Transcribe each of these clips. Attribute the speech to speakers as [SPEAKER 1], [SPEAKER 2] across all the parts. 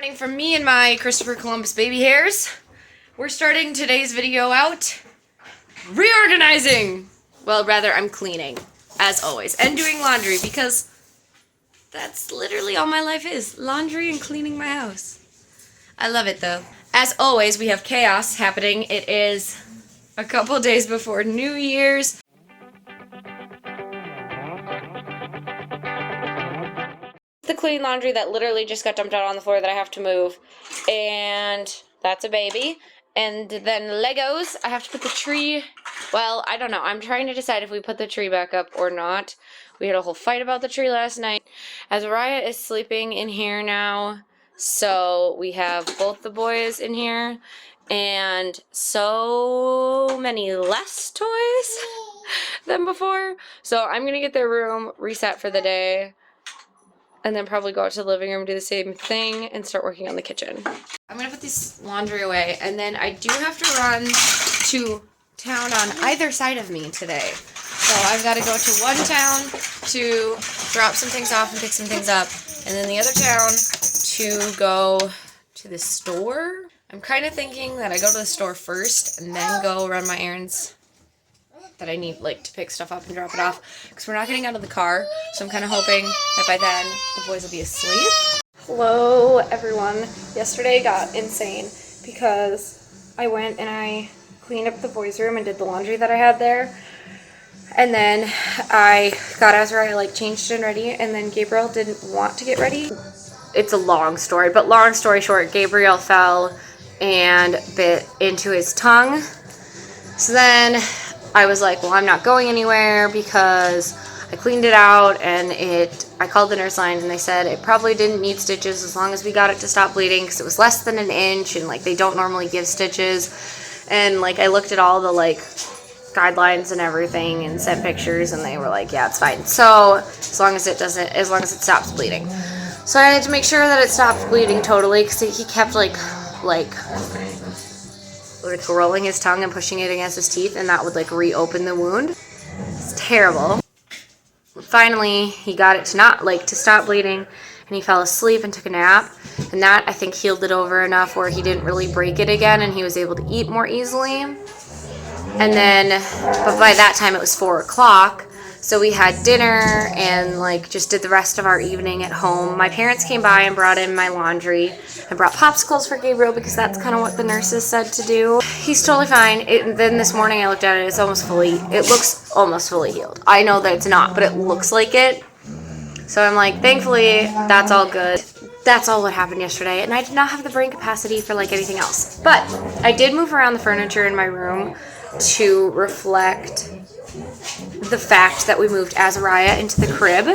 [SPEAKER 1] Morning from me and my Christopher Columbus baby hairs. We're starting today's video out reorganizing. Well, rather, I'm cleaning, as always, and doing laundry because that's literally all my life is, laundry and cleaning my house. I love it though. As always, we have chaos happening. It is a couple days before New Year's. The clean laundry that literally just got dumped out on the floor that I have to move, and that's a baby. And then Legos, I have to put the tree, well, I don't know, I'm trying to decide if we put the tree back up or not. We had a whole fight about the tree last night. Azariah is sleeping in here now, so we have both the boys in here, and so many less toys than before. So I'm gonna get their room reset for the day, and then probably go out to the living room, do the same thing, and start working on the kitchen. I'm gonna put this laundry away, and then I do have to run to town on either side of me today. So I've got to go to one town to drop some things off and pick some things up, and then the other town to go to the store. I'm kind of thinking that I go to the store first and then go run my errands that I need, like, to pick stuff up and drop it off, because we're not getting out of the car, so I'm kind of hoping that by then the boys will be asleep. Hello everyone. Yesterday got insane because I went and I cleaned up the boys' room and did the laundry that I had there, and then I got Azariah like changed and ready, and then Gabriel didn't want to get ready. It's a long story, but long story short, Gabriel fell and bit into his tongue. So then I was like, well, I'm not going anywhere because I cleaned it out, and I called the nurse line and they said it probably didn't need stitches as long as we got it to stop bleeding, because it was less than an inch, and like they don't normally give stitches. And like I looked at all the like guidelines and everything and sent pictures, and they were like, yeah, it's fine. So as long as it stops bleeding. So I had to make sure that it stopped bleeding totally, because he kept like rolling his tongue and pushing it against his teeth, and that would like reopen the wound. It's terrible. Finally, he got it to stop bleeding, and he fell asleep and took a nap, and that I think healed it over enough where he didn't really break it again, and he was able to eat more easily. And then, but by that time it was 4 o'clock. So we had dinner and like just did the rest of our evening at home. My parents came by and brought in my laundry. I brought popsicles for Gabriel because that's kind of what the nurses said to do. He's totally fine. Then this morning I looked at it. It looks almost fully healed. I know that it's not, but it looks like it. So I'm like, thankfully that's all good. That's all what happened yesterday, and I did not have the brain capacity for like anything else. But I did move around the furniture in my room to reflect the fact that we moved Azariah into the crib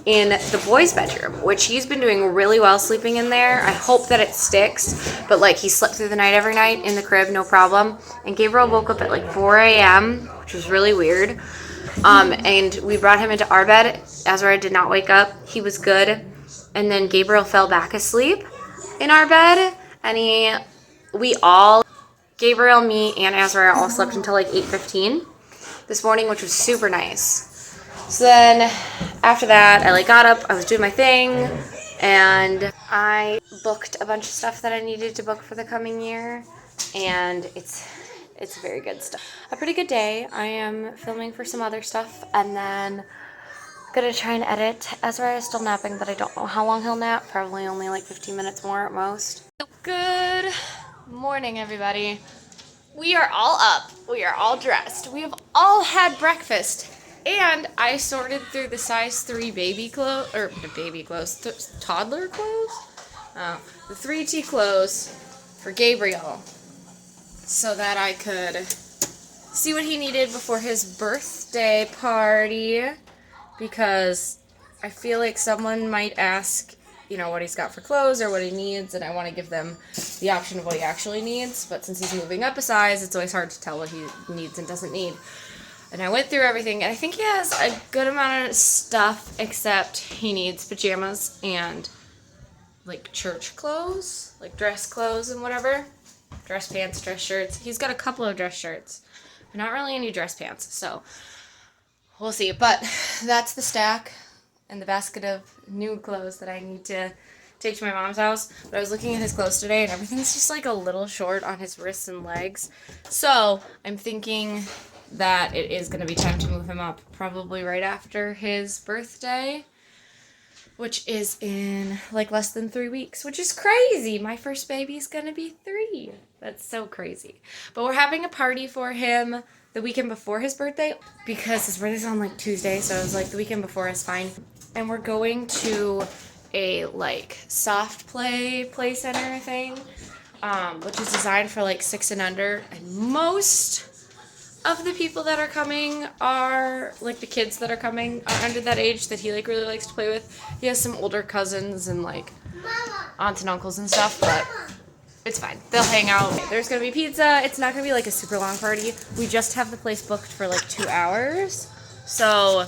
[SPEAKER 1] in the boys' bedroom, which he's been doing really well sleeping in there. I hope that it sticks, but like he slept through the night every night in the crib, no problem. And Gabriel woke up at like 4 a.m., which was really weird. And we brought him into our bed. Azariah did not wake up. He was good. And then Gabriel fell back asleep in our bed, and Gabriel, me, and Azariah all slept until like 8:15 this morning, which was super nice. So then after that, I got up, I was doing my thing, and I booked a bunch of stuff that I needed to book for the coming year, and it's very good stuff. A pretty good day. I am filming for some other stuff, and then gonna try and edit. Azariah is still napping, but I don't know how long he'll nap. Probably only like 15 minutes more at most. Good morning, everybody. We are all up. We are all dressed. We have all had breakfast. And I sorted through the size 3 toddler clothes? The 3T clothes for Gabriel, so that I could see what he needed before his birthday party, because I feel like someone might ask, what he's got for clothes or what he needs, and I want to give them the option of what he actually needs. But since he's moving up a size, it's always hard to tell what he needs and doesn't need. And I went through everything, and I think he has a good amount of stuff, except he needs pajamas and like church clothes, like dress clothes and whatever. Dress pants, dress shirts. He's got a couple of dress shirts, but not really any dress pants, so we'll see. But that's the stack and the basket of new clothes that I need to take to my mom's house, but I was looking at his clothes today and everything's just like a little short on his wrists and legs. So I'm thinking that it is going to be time to move him up probably right after his birthday, which is in like less than 3 weeks, which is crazy. My first baby is going to be 3. That's so crazy. But we're having a party for him the weekend before his birthday because his birthday's on like Tuesday, so it was like the weekend before is fine. And we're going to a like soft play center thing, which is designed for like 6 and under. And most of the people that are coming are like the kids that are coming are under that age that he like really likes to play with. He has some older cousins and like aunts and uncles and stuff, but it's fine. They'll hang out. There's gonna be pizza. It's not gonna be like a super long party. We just have the place booked for like 2 hours, so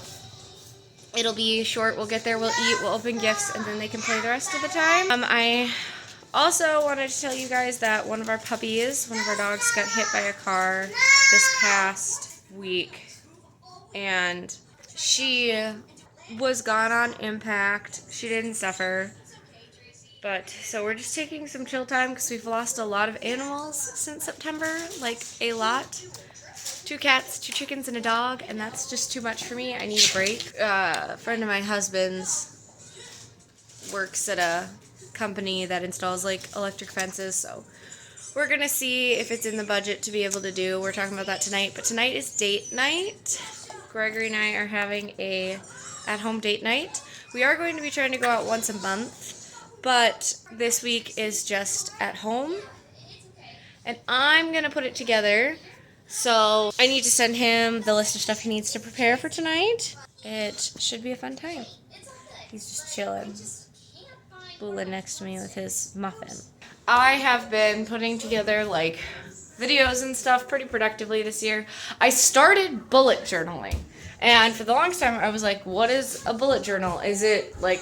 [SPEAKER 1] it'll be short. We'll get there, we'll eat, we'll open gifts, and then they can play the rest of the time. I also wanted to tell you guys that one of our puppies, one of our dogs, got hit by a car this past week, and she was gone on impact. She didn't suffer, but so we're just taking some chill time because we've lost a lot of animals since September, like a lot. 2 cats, 2 chickens, and a dog, and that's just too much for me. I need a break. A friend of my husband's works at a company that installs like electric fences, so we're gonna see if it's in the budget to be able to do. We're talking about that tonight, but tonight is date night. Gregory and I are having a at-home date night. We are going to be trying to go out once a month, but this week is just at home, and I'm gonna put it together. So I need to send him the list of stuff he needs to prepare for tonight. It should be a fun time. He's just chilling, booling next to me with his muffin. I have been putting together like videos and stuff pretty productively this year. I started bullet journaling, and for the longest time I was like, what is a bullet journal? Is it like,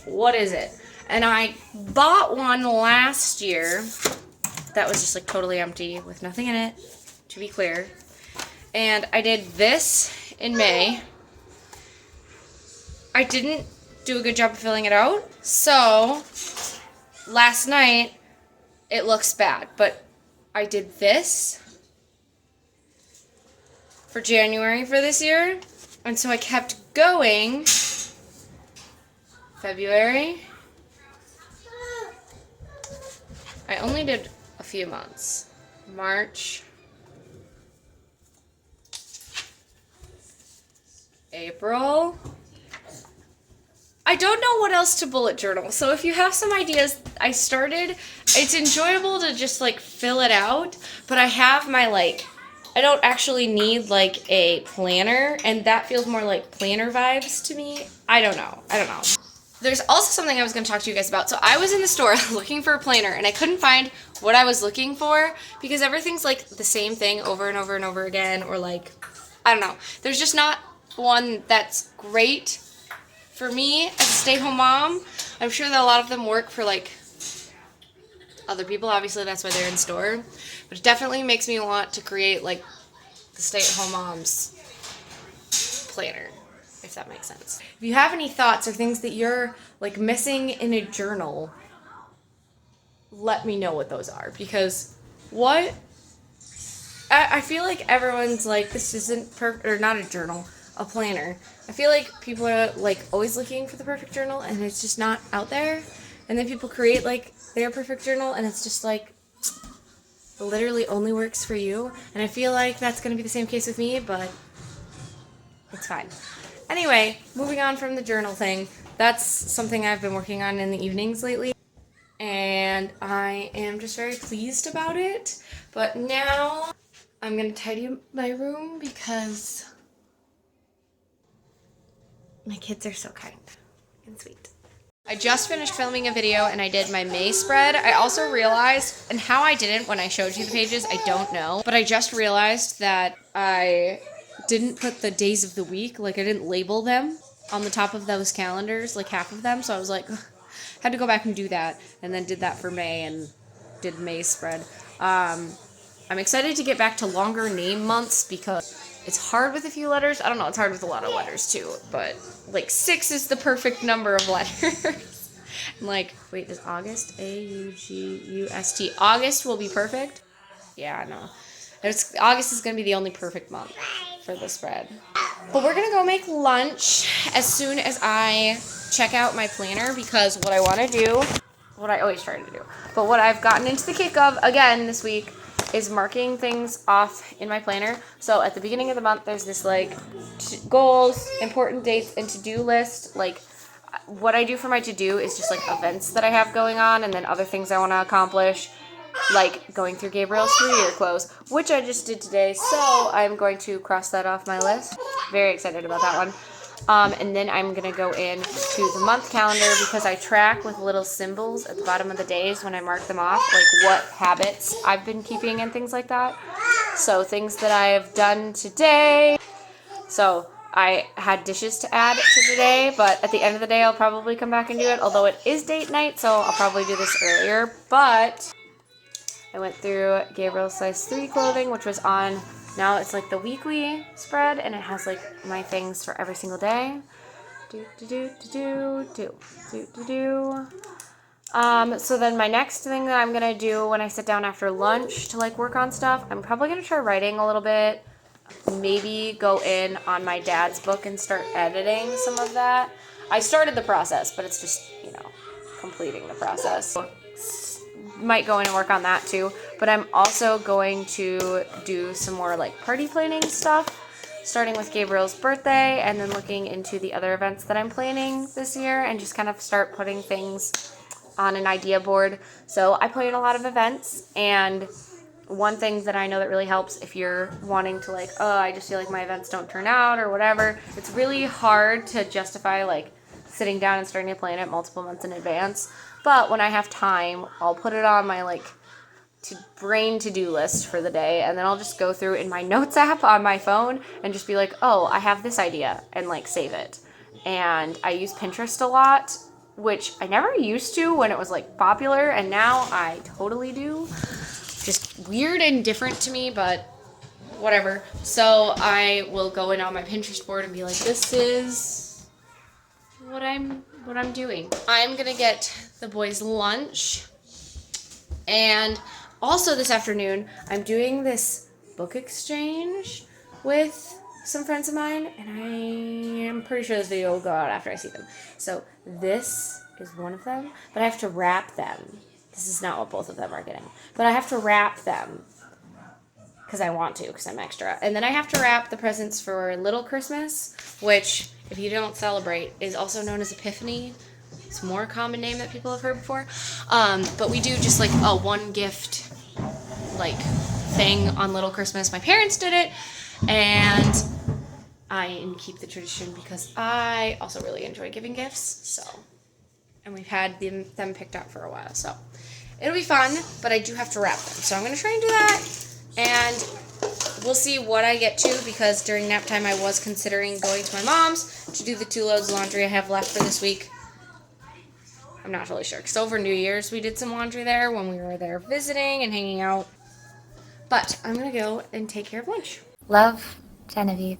[SPEAKER 1] what is it? And I bought one last year that was just like totally empty with nothing in it, to be clear. And I did this in May. I didn't do a good job of filling it out, so last night it looks bad, but I did this for January for this year, and so I kept going. February, I only did a few months. March, April. I don't know what else to bullet journal, so if you have some ideas, it's enjoyable to just like fill it out, but I have my I don't actually need like a planner, and that feels more like planner vibes to me. I don't know. There's also something I was going to talk to you guys about. So I was in the store looking for a planner, and I couldn't find what I was looking for because everything's like the same thing over and over and over again, or like, I don't know. There's just not one that's great for me as a stay-home mom. I'm sure that a lot of them work for like other people. Obviously, that's why they're in store. But it definitely makes me want to create like the stay-at-home mom's planner, if that makes sense. If you have any thoughts or things that you're like missing in a journal, let me know what those are, because I feel like everyone's like, this isn't perfect, or not a journal, a planner. I feel like people are like always looking for the perfect journal, and it's just not out there. And then people create like their perfect journal, and it's just like literally only works for you. And I feel like that's going to be the same case with me, but it's fine. Anyway, moving on from the journal thing, that's something I've been working on in the evenings lately, and I am just very pleased about it. But now I'm going to tidy up my room because my kids are so kind and sweet. I just finished filming a video and I did my May spread. I also realized, and how I didn't when I showed you the pages, I don't know, but I just realized that I didn't put the days of the week, like I didn't label them on the top of those calendars, like half of them, so I was like, had to go back and do that, and then did that for May and did May's spread. I'm excited to get back to longer name months because it's hard with a few letters. I don't know, it's hard with a lot of letters too, but like 6 is the perfect number of letters. Like, wait, is August? August. August will be perfect? Yeah, no. August is going to be the only perfect month for the spread. But we're going to go make lunch as soon as I check out my planner, because what I want to do, what I always try to do, but what I've gotten into the kick of again this week is marking things off in my planner. So at the beginning of the month, there's this like goals, important dates, and to-do list. Like what I do for my to-do is just like events that I have going on, and then other things I want to accomplish, like going through Gabriel's 3-year close, which I just did today. So I'm going to cross that off my list. Very excited about that one. And then I'm going to go in to the month calendar, because I track with little symbols at the bottom of the days when I mark them off, like what habits I've been keeping and things like that. So things that I have done today. So I had dishes to add to today, but at the end of the day, I'll probably come back and do it, although it is date night, so I'll probably do this earlier. But I went through Gabriel's size 3 clothing, which was on, now it's like the weekly spread, and it has like my things for every single day. So then my next thing that I'm going to do when I sit down after lunch to like work on stuff, I'm probably going to try writing a little bit. Maybe go in on my dad's book and start editing some of that. I started the process, but it's just, completing the process. Might go in and work on that too, but I'm also going to do some more like party planning stuff, starting with Gabriel's birthday and then looking into the other events that I'm planning this year, and just kind of start putting things on an idea board. So I plan a lot of events, and one thing that I know that really helps if you're wanting to like, oh, I just feel like my events don't turn out or whatever, it's really hard to justify like sitting down and starting to plan it multiple months in advance. But when I have time, I'll put it on my like brain to-do list for the day, and then I'll just go through in my notes app on my phone and just be like, oh, I have this idea, and like save it. And I use Pinterest a lot, which I never used to when it was like popular, and now I totally do. Just weird and different to me, but whatever. So I will go in on my Pinterest board and be like, this is what I'm doing. I'm gonna get the boys lunch, and also this afternoon I'm doing this book exchange with some friends of mine, and I am pretty sure this video will go out after I see them. So this is one of them, but I have to wrap them. This is not what both of them are getting, but I have to wrap them because I want to, because I'm extra. And then I have to wrap the presents for Little Christmas, which, if you don't celebrate, is also known as Epiphany. It's a more common name that people have heard before. But we do just like a one gift like thing on Little Christmas. My parents did it, and I keep the tradition because I also really enjoy giving gifts. So, and we've had them picked out for a while, so it'll be fun. But I do have to wrap them, so I'm gonna try and do that, and we'll see what I get to, because during nap time I was considering going to my mom's to do the 2 loads of laundry I have left for this week. I'm not really sure, because over New Year's we did some laundry there when we were there visiting and hanging out. But I'm going to go and take care of lunch. Love, Genevieve.